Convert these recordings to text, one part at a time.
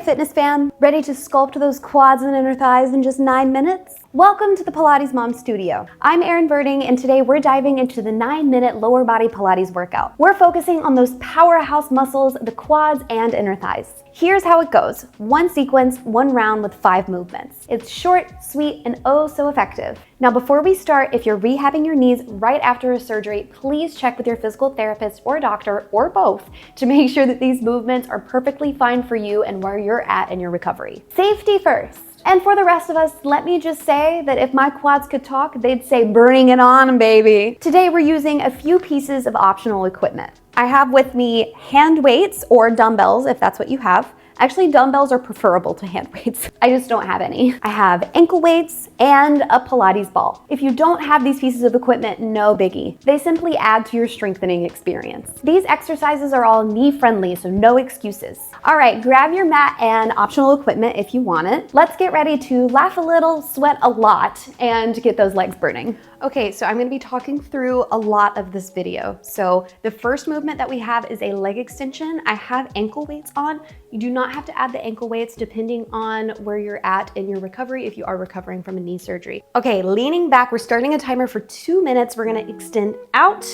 fitness fam? Ready to sculpt those quads and inner thighs in just 9 minutes? Welcome to the Pilates Mom Studio. I'm Erin Verding, and today we're diving into the 9-minute lower body Pilates workout. We're focusing on those powerhouse muscles, the quads and inner thighs. Here's how it goes. 1 sequence, 1 round with 5 movements. It's short, sweet, and oh so effective. Now before we start, if you're rehabbing your knees right after a surgery, please check with your physical therapist or doctor or both to make sure that these movements are perfectly fine for you and where you're at in your recovery. Safety first. And for the rest of us, let me just say that if my quads could talk, they'd say, "Bring it on, baby." Today, we're using a few pieces of optional equipment. I have with me hand weights or dumbbells, if that's what you have. Actually, dumbbells are preferable to hand weights. I just don't have any. I have ankle weights and a Pilates ball. If you don't have these pieces of equipment, no biggie. They simply add to your strengthening experience. These exercises are all knee friendly, so no excuses. All right, grab your mat and optional equipment if you want it. Let's get ready to laugh a little, sweat a lot, and get those legs burning. Okay, so I'm gonna be talking through a lot of this video. So the first movement that we have is a leg extension. I have ankle weights on. You do not have to add the ankle weights depending on where you're at in your recovery if you are recovering from a knee surgery. Okay, leaning back, we're starting a timer for 2 minutes. We're gonna extend out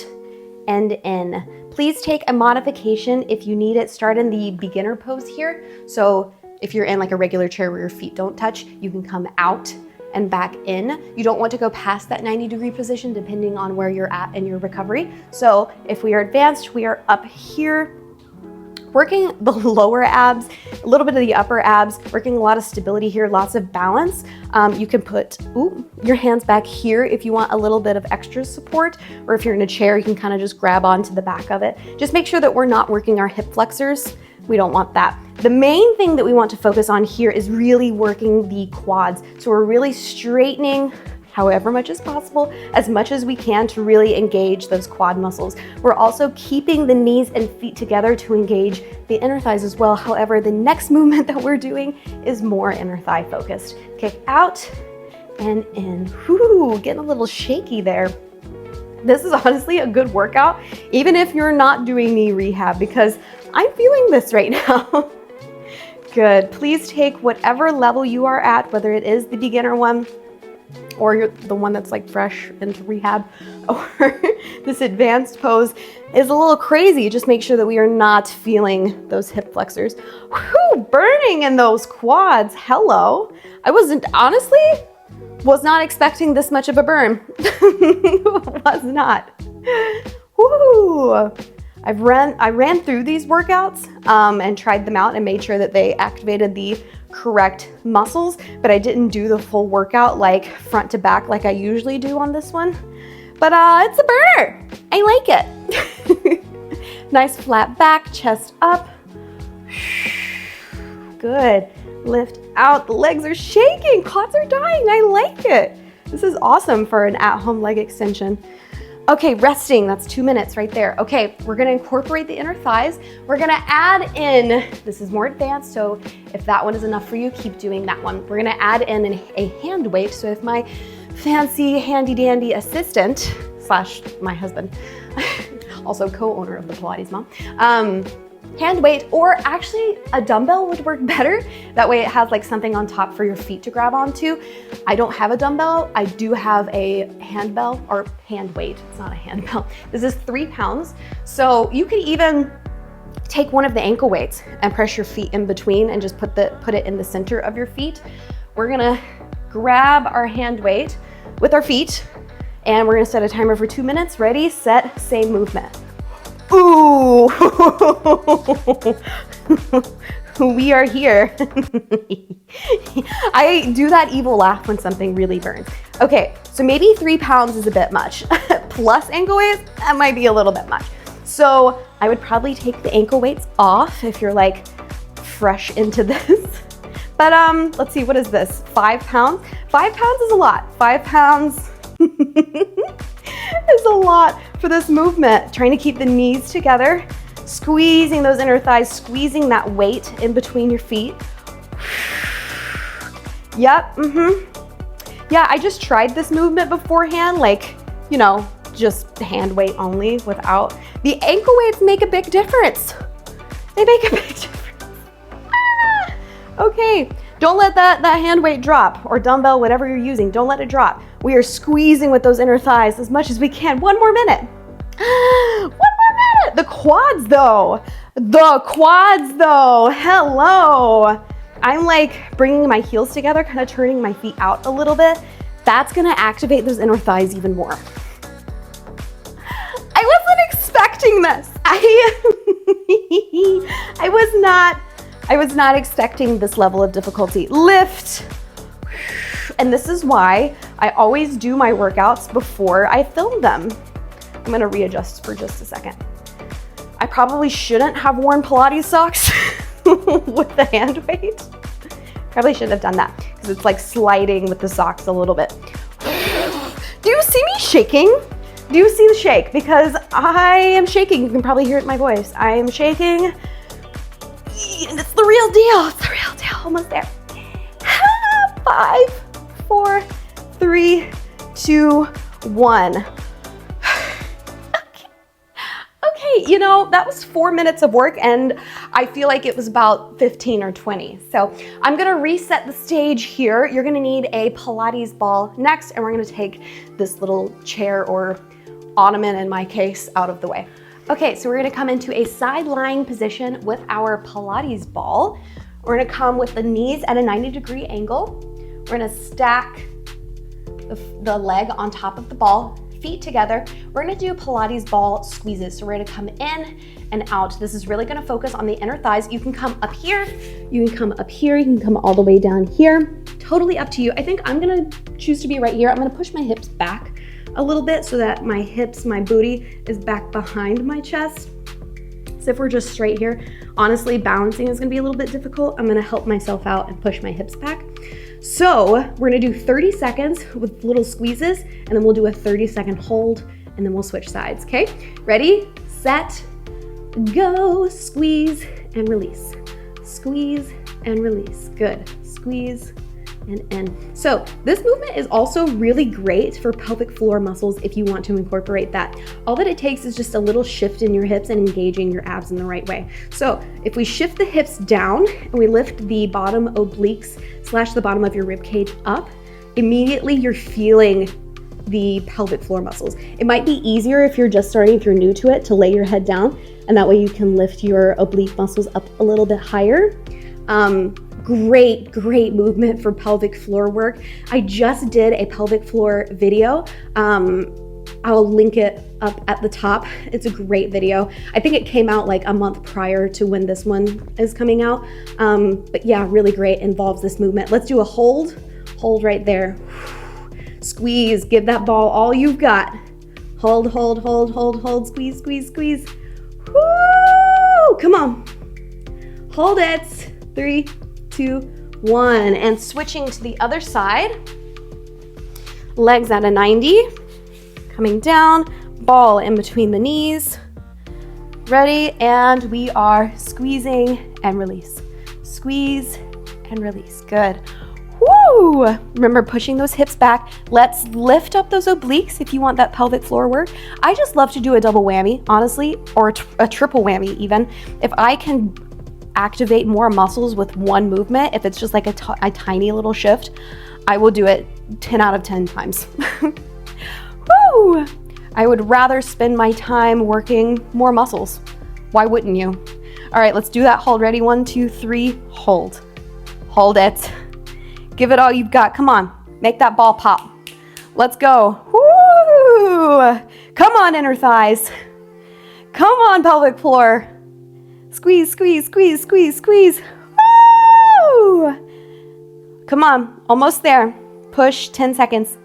and in. Please take a modification if you need it. Start in the beginner pose here. So if you're in like a regular chair where your feet don't touch, you can come out and back in. You don't want to go past that 90-degree position depending on where you're at in your recovery. So if we are advanced, we are up here, working the lower abs, a little bit of the upper abs, working a lot of stability here, lots of balance. You can put your hands back here if you want a little bit of extra support, or if you're in a chair, you can kind of just grab onto the back of it. Just make sure that we're not working our hip flexors. We don't want that. The main thing that we want to focus on here is really working the quads. So we're really straightening however much as possible, as much as we can to really engage those quad muscles. We're also keeping the knees and feet together to engage the inner thighs as well. However, the next movement that we're doing is more inner thigh focused. Kick out and in. Whew, getting a little shaky there. This is honestly a good workout, even if you're not doing knee rehab, because I'm feeling this right now. Good. Please take whatever level you are at, whether it is the beginner one or you're the one that's like fresh into rehab, or this advanced pose is a little crazy. Just make sure that we are not feeling those hip flexors. Whew, burning in those quads. Hello. I was not expecting this much of a burn. Was not. Woo! I ran through these workouts and tried them out and made sure that they activated the correct muscles, but I didn't do the full workout like front to back like I usually do on this one. But it's a burner. I like it. Nice flat back, chest up. Good. Lift out. The legs are shaking. Quads are dying. I like it. This is awesome for an at-home leg extension. Okay, resting, that's 2 minutes right there. Okay, we're gonna incorporate the inner thighs. We're gonna add in, this is more advanced, so if that one is enough for you, keep doing that one. We're gonna add in a hand weight. So if my fancy handy dandy assistant / my husband, also co-owner of the Pilates Mom, hand weight, or actually a dumbbell would work better. That way it has like something on top for your feet to grab onto. I don't have a dumbbell. I do have a handbell or hand weight. It's not a handbell. This is 3 pounds. So you could even take one of the ankle weights and press your feet in between and just put it in the center of your feet. We're gonna grab our hand weight with our feet and we're gonna set a timer for 2 minutes. Ready, set, same movement. Ooh, we are here. I do that evil laugh when something really burns. Okay, so maybe 3 pounds is a bit much. Plus ankle weights, that might be a little bit much. So I would probably take the ankle weights off if you're like fresh into this. But let's see, what is this? 5 pounds? 5 pounds is a lot. 5 pounds is a lot for this movement. Trying to keep the knees together, squeezing those inner thighs, squeezing that weight in between your feet. Yep, Yeah, I just tried this movement beforehand, like, you know, just hand weight only without. The ankle weights make a big difference. They make a big difference. Okay, don't let that hand weight drop, or dumbbell, whatever you're using, don't let it drop. We are squeezing with those inner thighs as much as we can. One more minute. One more minute. The quads though. Hello. I'm like bringing my heels together, kind of turning my feet out a little bit. That's gonna activate those inner thighs even more. I wasn't expecting this. I was not expecting this level of difficulty. Lift. And this is why I always do my workouts before I film them. I'm gonna readjust for just a second. I probably shouldn't have worn Pilates socks with the hand weight. Probably shouldn't have done that because it's like sliding with the socks a little bit. Do you see me shaking? Do you see the shake? Because I am shaking. You can probably hear it in my voice. I am shaking. And it's the real deal. It's the real deal. Almost there. 5, 4, 3, 2, 1. Okay, you know, that was 4 minutes of work and I feel like it was about 15 or 20. So I'm gonna reset the stage here. You're gonna need a Pilates ball next, and we're gonna take this little chair or ottoman in my case out of the way. Okay, so we're gonna come into a side lying position with our Pilates ball. We're gonna come with the knees at a 90-degree angle. We're gonna stack the leg on top of the ball, feet together. We're gonna do Pilates ball squeezes. So we're gonna come in and out. This is really gonna focus on the inner thighs. You can come up here, you can come up here, you can come all the way down here. Totally up to you. I think I'm gonna choose to be right here. I'm gonna push my hips back a little bit so that my hips, my booty is back behind my chest. So if we're just straight here, honestly, balancing is gonna be a little bit difficult. I'm gonna help myself out and push my hips back. So we're gonna do 30 seconds with little squeezes, and then we'll do a 30-second hold, and then we'll switch sides, okay? Ready, set, go. Squeeze and release. Squeeze and release. Good. Squeeze and in. So this movement is also really great for pelvic floor muscles if you want to incorporate that. All that it takes is just a little shift in your hips and engaging your abs in the right way. So if we shift the hips down and we lift the bottom obliques / the bottom of your rib cage up, immediately you're feeling the pelvic floor muscles. It might be easier if you're just starting, if you're new to it, to lay your head down, and that way you can lift your oblique muscles up a little bit higher. Great movement for pelvic floor work. I just did a pelvic floor video. I'll link it up at the top. It's a great video. I think it came out like a month prior to when this one is coming out. But yeah, really great, involves this movement. Let's do a hold right there. Squeeze, give that ball all you've got. Hold, squeeze. Woo! Come on. Hold it. 3, 2, 1. And switching to the other side. Legs at a 90. Coming down, ball in between the knees. Ready, and we are squeezing and release. Squeeze and release. Good. Woo! Remember pushing those hips back. Let's lift up those obliques if you want that pelvic floor work. I just love to do a double whammy, honestly, or a triple whammy even. If I can activate more muscles with one movement, if it's just like a tiny little shift, I will do it 10 out of 10 times. Woo! I would rather spend my time working more muscles. Why wouldn't you? All right, let's do that hold. Ready? 1, 2, 3, hold. Hold it. Give it all you've got. Come on, make that ball pop. Let's go. Woo! Come on, inner thighs. Come on, pelvic floor. Squeeze, squeeze, squeeze, squeeze, squeeze. Woo! Come on, almost there. Push, 10 seconds.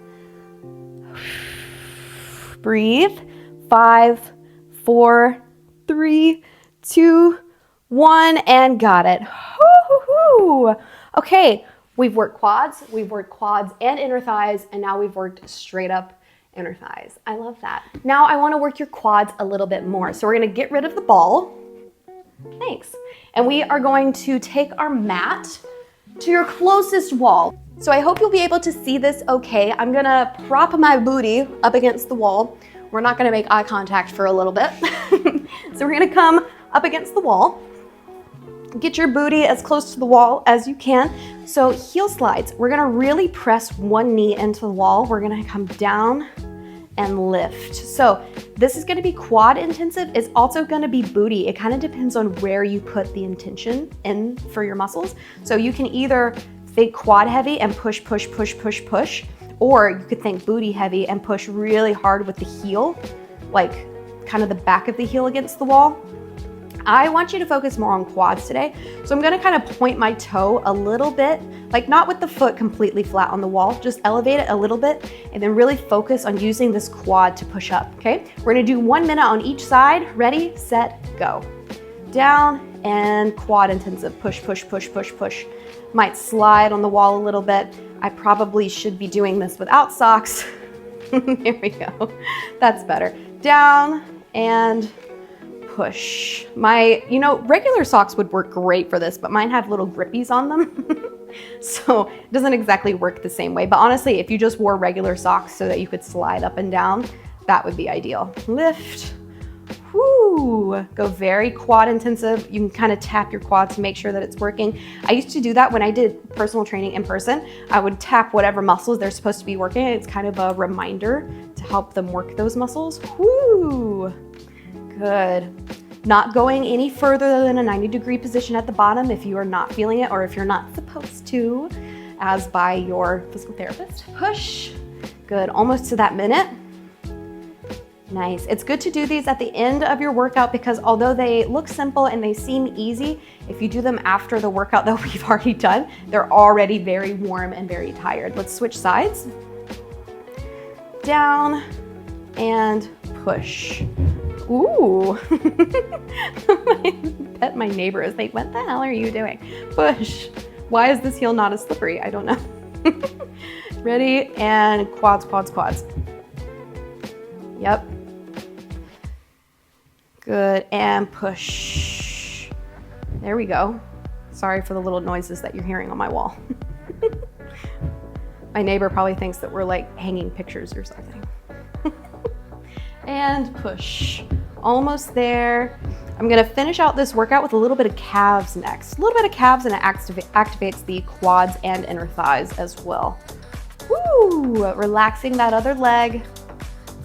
Breathe. 5, 4, 3, 2, 1, and got it. Woo-hoo-hoo. Okay, we've worked quads and inner thighs, and now we've worked straight up inner thighs. I love that. Now I want to work your quads a little bit more. So we're going to get rid of the ball. Thanks. And we are going to take our mat to your closest wall. So I hope you'll be able to see this okay. I'm gonna prop my booty up against the wall. We're not gonna make eye contact for a little bit. So we're gonna come up against the wall. Get your booty as close to the wall as you can. So heel slides, we're gonna really press one knee into the wall. We're gonna come down and lift. So this is gonna be quad intensive. It's also gonna be booty. It kind of depends on where you put the intention in for your muscles. So you can either think quad heavy and push, push, push, push, push, or you could think booty heavy and push really hard with the heel, like kind of the back of the heel against the wall. I want you to focus more on quads today. So I'm gonna kind of point my toe a little bit, like not with the foot completely flat on the wall, just elevate it a little bit and then really focus on using this quad to push up, okay? We're gonna do 1 minute on each side. Ready, set, go. Down and quad intensive, push, push, push, push, push. Might slide on the wall a little bit. I probably should be doing this without socks. There we go, that's better. Down and push. Regular socks would work great for this, but mine have little grippies on them. So it doesn't exactly work the same way. But honestly, if you just wore regular socks so that you could slide up and down, that would be ideal. Lift, whoo, go very quad intensive. You can kind of tap your quads to make sure that it's working. I used to do that when I did personal training in person. I would tap whatever muscles they're supposed to be working. It's kind of a reminder to help them work those muscles. Whoo. Good. Not going any further than a 90-degree position at the bottom if you are not feeling it or if you're not supposed to, as by your physical therapist. Push. Good. Almost to that minute. Nice. It's good to do these at the end of your workout because although they look simple and they seem easy, if you do them after the workout that we've already done, they're already very warm and very tired. Let's switch sides. Down and push. Ooh. I bet my neighbor is like, what the hell are you doing? Push. Why is this heel not as slippery? I don't know. Ready? And quads, quads, quads. Yep. Good. And push. There we go. Sorry for the little noises that you're hearing on my wall. My neighbor probably thinks that we're like hanging pictures or something. And push. Almost there. I'm gonna finish out this workout with a little bit of calves next. A little bit of calves and it activates the quads and inner thighs as well. Woo! Relaxing that other leg.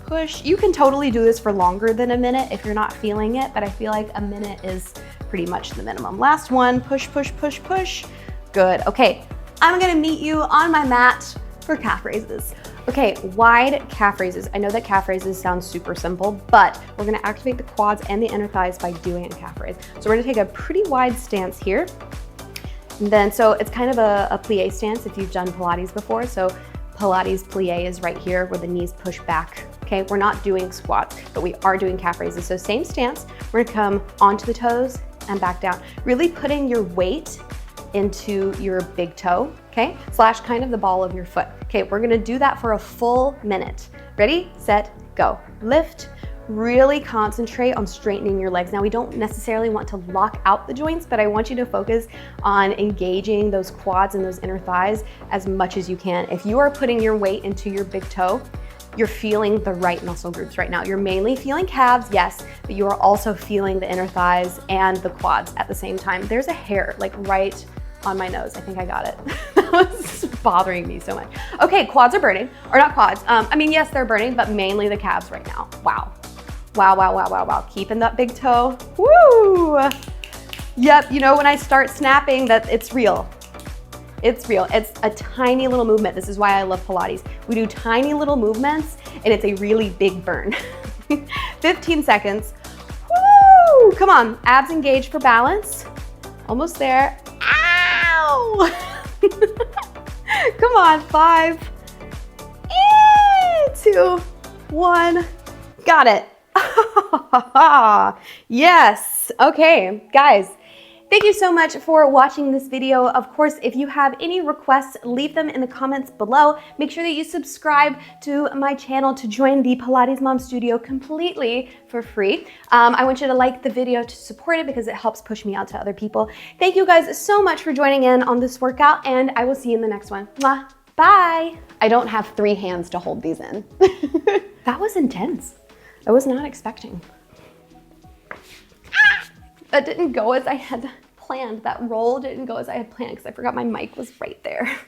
Push. You can totally do this for longer than a minute if you're not feeling it, but I feel like a minute is pretty much the minimum. Last one. Push, push, push, push. Good. Okay, I'm gonna meet you on my mat for calf raises. Okay, wide calf raises. I know that calf raises sound super simple, but we're gonna activate the quads and the inner thighs by doing a calf raise. So we're gonna take a pretty wide stance here. And then, so it's kind of a plie stance if you've done Pilates before. So Pilates plie is right here where the knees push back. Okay, we're not doing squats, but we are doing calf raises. So same stance, we're gonna come onto the toes and back down. Really putting your weight into your big toe, okay? Slash kind of the ball of your foot. Okay, we're gonna do that for a full minute. Ready, set, go. Lift, really concentrate on straightening your legs. Now we don't necessarily want to lock out the joints, but I want you to focus on engaging those quads and those inner thighs as much as you can. If you are putting your weight into your big toe, you're feeling the right muscle groups right now. You're mainly feeling calves, yes, but you are also feeling the inner thighs and the quads at the same time. There's a hair like right on my nose. I think I got it. That was bothering me so much. Okay, quads are burning, or not quads. I mean, yes, they're burning, but mainly the calves right now. Wow. Wow, wow, wow, wow, wow. Keeping that big toe. Woo! Yep, you know when I start snapping that it's real. It's real. It's a tiny little movement. This is why I love Pilates. We do tiny little movements and it's a really big burn. 15 seconds. Woo! Come on, abs engaged for balance. Almost there. Ow! Come on, 5, 2, 1. Got it. Yes. Okay, guys. Thank you so much for watching this video. Of course, if you have any requests, leave them in the comments below. Make sure that you subscribe to my channel to join the Pilates Mom Studio completely for free. I want you to like the video to support it because it helps push me out to other people. Thank you guys so much for joining in on this workout, and I will see you in the next one. Mwah. Bye. I don't have 3 hands to hold these in. That was intense. I was not expecting. That didn't go as I had planned. That roll didn't go as I had planned because I forgot my mic was right there.